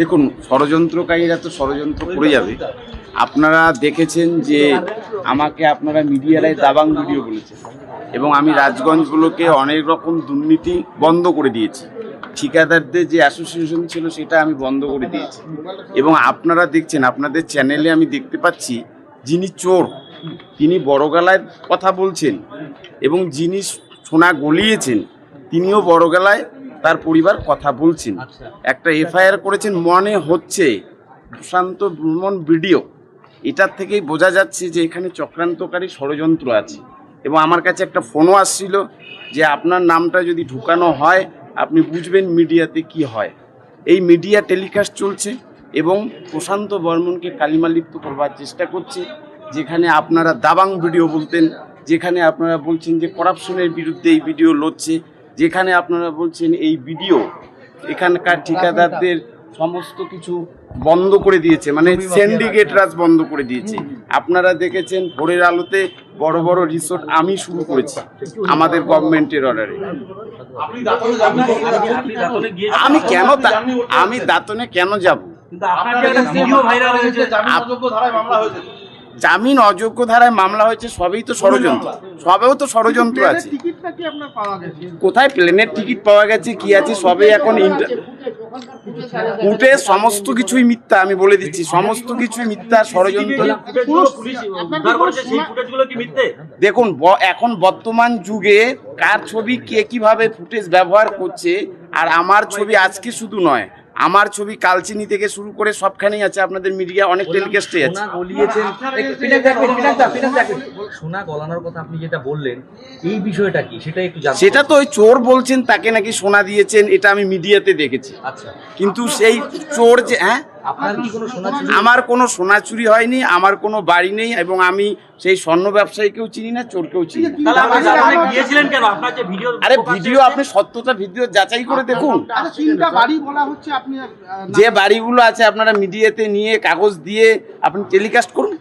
দেখুন, ষড়যন্ত্রকারীরা তো ষড়যন্ত্র করে যাবে। আপনারা দেখেছেন যে আমাকে আপনারা মিডিয়ায় দাবাং ভিডিও বলেছেন এবং আমি রাজগঞ্জগুলোকে অনেক রকম দুর্নীতি বন্ধ করে দিয়েছি। ঠিকাদারদের যে অ্যাসোসিয়েশন ছিল সেটা আমি বন্ধ করে দিয়েছি এবং আপনারা দেখছেন, আপনাদের চ্যানেলে আমি দেখতে পাচ্ছি যিনি চোর তিনি বড় গলায় কথা বলছেন এবং যিনি সোনা গলিয়েছেন তিনিও বড় গলায় তার পরিবার কথা বলছেন। একটা এফআইআর করেছেন, মনে হচ্ছে প্রশান্ত বর্মন ভিডিও। এটার থেকেই বোঝা যাচ্ছে যে এখানে চক্রান্তকারী ষড়যন্ত্র আছে এবং আমার কাছে একটা ফোনও আসছিল যে আপনার নামটা যদি ঢুকানো হয় আপনি বুঝবেন মিডিয়াতে কি হয়। এই মিডিয়া টেলিকাস্ট চলছে এবং প্রশান্ত বর্মনকে কালিমালিপ্ত করবার চেষ্টা করছে। যেখানে আপনারা দাবাং ভিডিও বলতেন, যেখানে আপনারা বলছেন যে করাপশনের বিরুদ্ধে এই ভিডিও লড়ছে, যেখানে আপনারা বলছেন এই ভিডিও এখানকার ঠিকাদারদের সমস্ত কিছু বন্ধ করে দিয়েছে, মানে সিন্ডিকেট রাজ বন্ধ করে দিয়েছে। আপনারা দেখেছেন ভোরের আলোতে বড় বড় রিসোর্ট আমি শুরু করেছি আমাদের গভর্নমেন্টের অর্ডারে। আমি দাঁতনে কেন যাব? জামিন অযোগ্য ধারায় মামলা হয়েছে, সবই তো ষড়যন্ত্র, সবেও তো ষড়যন্ত্র আছে। কোথায় প্লেনের টিকিট পাওয়া গেছে, কি আছে, সবে এখন ফুটেজ সমস্ত কিছুই মিথ্যা। আমি বলে দিচ্ছি সমস্ত কিছুই মিথ্যা, ষড়যন্ত্র। দেখুন, এখন বর্তমান যুগে কার ছবি কে কিভাবে ফুটেজ ব্যবহার করছে, আর আমার ছবি আজকে শুধু নয়, আমার ছবি কালচিনি থেকে শুরু করে সবখানেই আছে। আপনাদের মিডিয়া অনেক টেলিকাস্টে আছে। সোনা গলানোর কথা আপনি যেটা বললেন, এই বিষয়টা কি সেটা একটু জানতে। সেটা তো ওই চোর বলছেন তাকে নাকি সোনা দিয়েছেন, এটা আমি মিডিয়াতে দেখেছি। আচ্ছা, কিন্তু সেই চোর যে আপনার কি কোনো সোনা চুরি? আমার কোনো সোনা চুরি হয়নি, আমার কোনো বাড়ি নেই এবং আমি সেই স্বর্ণ ব্যবসায়ীকেও চিনি না, চোরকেও চিনি না। আরে ভিডিও আপনি সত্যতা ভিডিও যাচাই করে দেখুন। যে বাড়িগুলো আছে আপনারা মিডিয়াতে নিয়ে কাগজ দিয়ে আপনি টেলিকাস্ট করুন।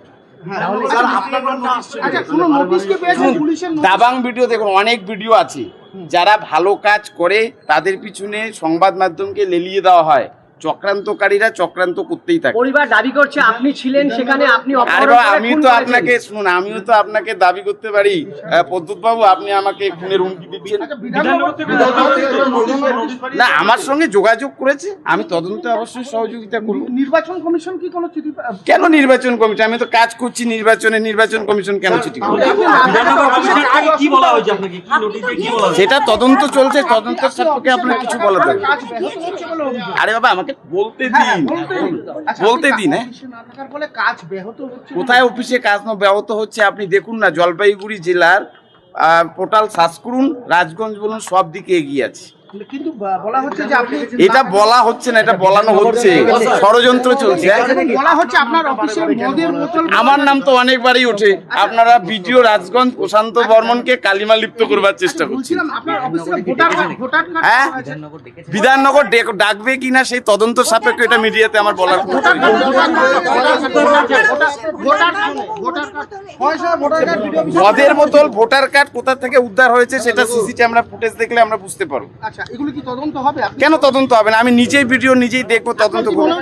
দাবাং ভিডিও দেখুন, অনেক ভিডিও আছে। যারা ভালো কাজ করে তাদের পিছনে সংবাদ মাধ্যমকে লেলিয়ে দেওয়া হয়। চক্রান্তকারীরা চক্রান্ত করতেই থাকে। পরিবার দাবি করছে আপনি ছিলেন সেখানে, আপনি আমিও তো আপনাকে শুনুন, আমিও তো আপনাকে দাবি করতে পারি পদ্মুৎ বাবু আপনি আমাকে খুনের হুমকি দিচ্ছেন। না, আমার সঙ্গে যোগাযোগ করেছে, আমি তদন্তে অবশ্যই সহযোগিতা করব। নির্বাচন কমিশন কি কোনো চিঠি? কেন নির্বাচন কমিশন? আমি তো কাজ করছি নির্বাচন কমিশন কেন চিঠি করবে? সেটা তদন্ত চলছে, তদন্তের সাপেক্ষে আপনার কিছু বলা যাবে। আরে বাবা আমাকে বলতে দিন। কোথায় অফিসে কাজ ব্যাহত হচ্ছে আপনি দেখুন না। জলপাইগুড়ি জেলার পোর্টাল সার্চ করুন, রাজগঞ্জ বলুন, সব দিকে এগিয়ে আছে। কিন্তু বলা হচ্ছে যে আপনি এটা বলা হচ্ছে না, এটা বলানো হচ্ছে, ষড়যন্ত্র চলছে। বলা হচ্ছে আপনার অফিসে মদের বোতল। আমার নাম তো অনেকবারই ওঠে। আপনারা ভিডিও রাজগঞ্জ প্রশান্ত বর্মনকে কালিমা লিপ্ত করবার চেষ্টা করছেন। হ্যাঁ, বিধাননগর ডাকবে কিনা সেই তদন্ত সাপেক্ষে এটা মিডিয়াতে আমার বলার মদের বোতল ভোটার কার্ড কোথা থেকে উদ্ধার হয়েছে সেটা সিসি ক্যামেরা ফুটেজ দেখলে আমরা বুঝতে পারবো। এগুলো কি তদন্ত হবে? কেন তদন্ত হবে না? আমি নিজেই ভিডিও নিজেই দেখবো, তদন্ত করবো।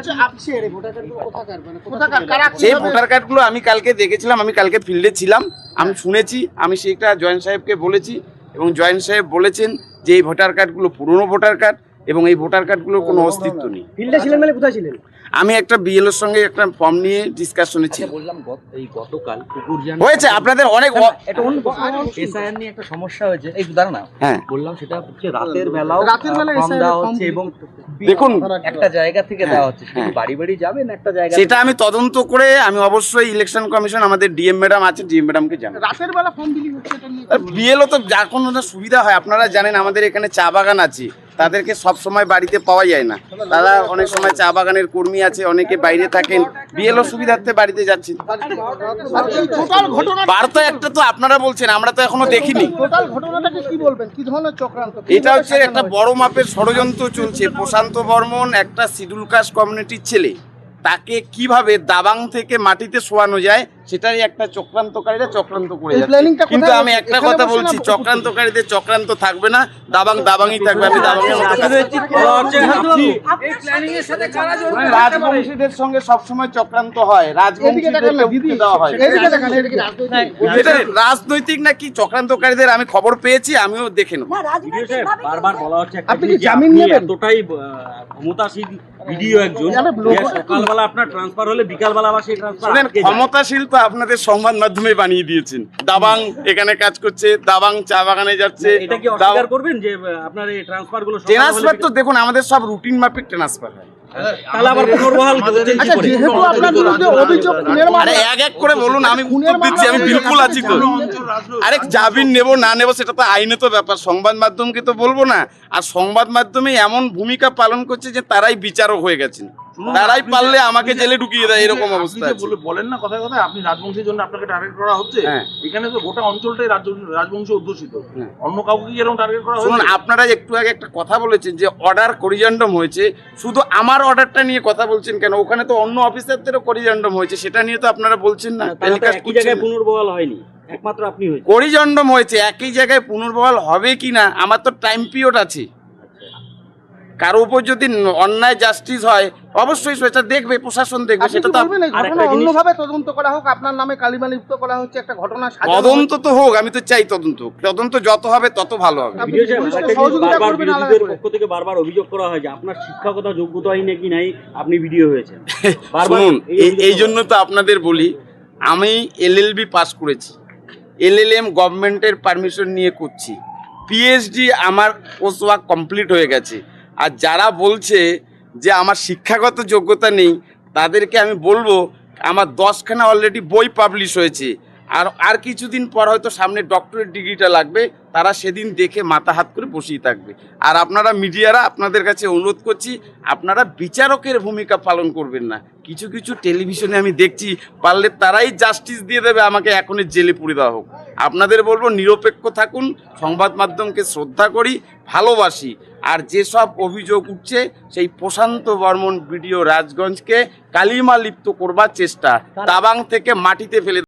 সেই ভোটার কার্ডগুলো আমি কালকে দেখেছিলাম, আমি কালকে ফিল্ডে ছিলাম, আমি শুনেছি, আমি সেটা জয়েন্ট সাহেবকে বলেছি এবং জয়েন্ট সাহেব বলেছেন যে এই ভোটার কার্ডগুলো পুরনো ভোটার কার্ড এবং এই ভোটার কার্ডগুলোর কোনো অস্তিত্ব নেই। ফিল্ডে ছিলেন মানে কোথায় ছিলেন? আমি একটা বিএলওর সঙ্গে একটা ফর্ম নিয়ে ডিসকাশনে ছিল। বললাম এই গতকাল কুকুরজান হয়েছে আপনাদের অনেক এসআইআর নিয়ে একটা সমস্যা হয়েছে, এই দাঁড়া না। হ্যাঁ, বললাম সেটা হচ্ছে রাতের বেলাও ফর্ম দেওয়া হচ্ছে এবং দেখুন একটা জায়গা থেকে দেওয়া হচ্ছে, সেটা বাড়ি বাড়ি যাবেন একটা জায়গা। সেটা আমি তদন্ত করে আমি অবশ্যই ইলেকশন কমিশন আমাদের ডিএম ম্যাডাম আছে, ডিএম ম্যাডামকে জানাবো। রাতের বেলা ফর্ম বিলি হচ্ছে এটা নিয়ে বিএলও তো যার কোনো সুবিধা হয়। আপনারা জানেন আমাদের এখানে চা বাগান আছে, তাদেরকে সব সময় বাড়িতে পাওয়া যায় না। তারা অনেক সময় চা বাগানের কর্মী আছে, অনেকে বাইরে থাকেন, বিএলও সুবিধার্থে বাড়িতে যাচ্ছেন। বার্তা একটা তো আপনারা বলছেন, আমরা তো এখনো দেখিনি। এটা হচ্ছে একটা বড় মাপের ষড়যন্ত্র চলছে। প্রশান্ত বর্মন একটা শিডিউল কাস্ট কমিউনিটির ছেলে, তাকে কিভাবে দাবাং থেকে মাটিতে শোয়ানো যায় সেটাই একটা চক্রান্তকারীরা চক্রান্ত করে এই যাচ্ছে। প্ল্যানিংটা কোথায় কিন্তু আমি হচ্ছে? একটা এখানে কথা বসে বলছি, না চক্রান্তকারীদের চক্রান্ত থাকবে না, দাবাংই থাকবে। আমি দাবাংয়ের মতো কাজ করি। রাজবংশীদের সঙ্গে সবসময় চক্রান্ত হয়, রাজবংশীদেরকে উঠতে দেওয়া হয়। এদিকে দেখান, এদিকে দেখান। এটা রাজনৈতিক নাকি চক্রান্তকারীদের আমি খবর পেয়েছি, আমিও দেখে নেব। বারবার বলা হচ্ছে একটা আপনি কি জিনিস যে জামিন আপনি নেবেন? এতটাই ক্ষমতাশীল ভিডিও একজন আরে যে লোক- সকালবেলা আপনার ট্রান্সফার হলে বিকালবেলা আবার সেই ট্রান্সফার শুনেন, ক্ষমতাশীল তো আপনাদের সংবাদ মাধ্যমে বানিয়ে দিয়েছেন। দাবাং এখানে কাজ করছে, দাবাং চা বাগানে যাচ্ছে। এটা কি অস্বীকার করবেন যে আপনার এই ট্রান্সফার গুলো সকালে ট্রান্সফার হলে তো দেখুন, আমাদের সব রুটিন মাফিক ট্রান্সফার হয়। তাহলে আবার পুনর্বহাল করছেন কি আচ্ছা, করে? যেহেতু আপনার বিরুদ্ধে অভিযোগ খুনের আরে মামলা, এক করে বলুন, আমি উত্তর দিচ্ছি, আমি বিলকুল আছি তো। আরে জামিন নেব না নেব সেটা তো আইনত ব্যাপার, সংবাদ মাধ্যমকে তো বলবো না। আর সংবাদ মাধ্যমে এমন ভূমিকা পালন করছে যে তারাই বিচারক হয়ে গেছেন, তারাই পারলে আমাকে জেলে ঢুকিয়ে দেয়, এরকম অবস্থা আছে। বলেন না কথায় কথায় আপনি রাজবংশীর জন্য আপনাকে টার্গেট করা হচ্ছে। হ্যাঁ। এখানে তো গোটা অঞ্চলটাই রাজবংশী অধ্যুষিত। হ্যাঁ। অন্য কাউকে কি এরকম টার্গেট করা শুনুন, হচ্ছে? আপনারা একটু আগে একটা কথা বলেছেন যে অর্ডার করিজেন্ডম হয়েছে, শুধু আমার অর্ডারটা নিয়ে কথা বলছেন কেন? ওখানে তো অন্য অফিসারদেরও করিজেন্ডম হয়েছে, সেটা নিয়ে তো আপনারা বলছেন না, তাহলে তো টেলিকাস্ট একই করছেন জায়গায় না। পুনর্বহাল হয়নি, একমাত্র আপনি হয়েছে। করিজন্ডম হয়েছে, একই জায়গায় পুনর্বহাল হবে কিনা আমার তো টাইম পিরিয়ড আছে। কারো উপর যদি অন্যায় জাস্টিস হয় অবশ্যই সেটা দেখবে, প্রশাসন দেখবে। আপনি সেটা কি তো বলবেন এই আরেকটা ঘটনা জিনিস- অন্যভাবে তদন্ত করা হোক, আপনার নামে কালিমা লিপ্ত করা হচ্ছে একটা ঘটনা সাজানো তদন্ত তো হোক, আমি তো চাই তদন্ত যত হবে তত ভালো হবে। আপনি ভিডিও সাহেব, পুলিশকে একটা জিনিস সহযোগিতা বারবার করবেন আলাদা বিরোধীদের করে। পক্ষ থেকে বারবার অভিযোগ করা হয় যে আপনার শিক্ষকতা যোগ্যতাই নাকি নাই, আপনি ভিডিও হয়েছেন। বারবার শুনুন, অভিযোগ এই করা জন্য তো আপনাদের বলি, আমি LLB পাস করেছি, LLM গভর্নমেন্টের পারমিশন নিয়ে করছি, PhD আমার কোর্স ওয়ার্ক কমপ্লিট হয়ে গেছে। আর যারা বলছে যে আমার শিক্ষাগত যোগ্যতা নেই, তাদেরকে আমি বলবো আমার 10খানা অলরেডি বই পাবলিশ হয়েছে। আর কিছুদিন পর হয়তো সামনে ডক্টরেট ডিগ্রিটা লাগবে, তারা সেদিন দেখে মাথা হাত করে বসেই থাকবে। আর আপনারা মিডিয়ারা, আপনাদের কাছে অনুরোধ করছি, আপনারা বিচারকের ভূমিকা পালন করবেন না। কিছু কিছু টেলিভিশনে আমি দেখছি, পারলে তারাই জাস্টিস দিয়ে দেবে, আমাকে এখনই জেলে পুরে দেওয়া হোক। আপনাদের বলবো নিরপেক্ষ থাকুন, সংবাদ মাধ্যমকে শ্রদ্ধা করি, ভালোবাসি। আর যেসব অভিযোগ উঠছে, সেই প্রশান্ত বর্মন ভিডিও রাজগঞ্জকে কালিমা লিপ্ত করবার চেষ্টা, দাবাং থেকে মাটিতে ফেলে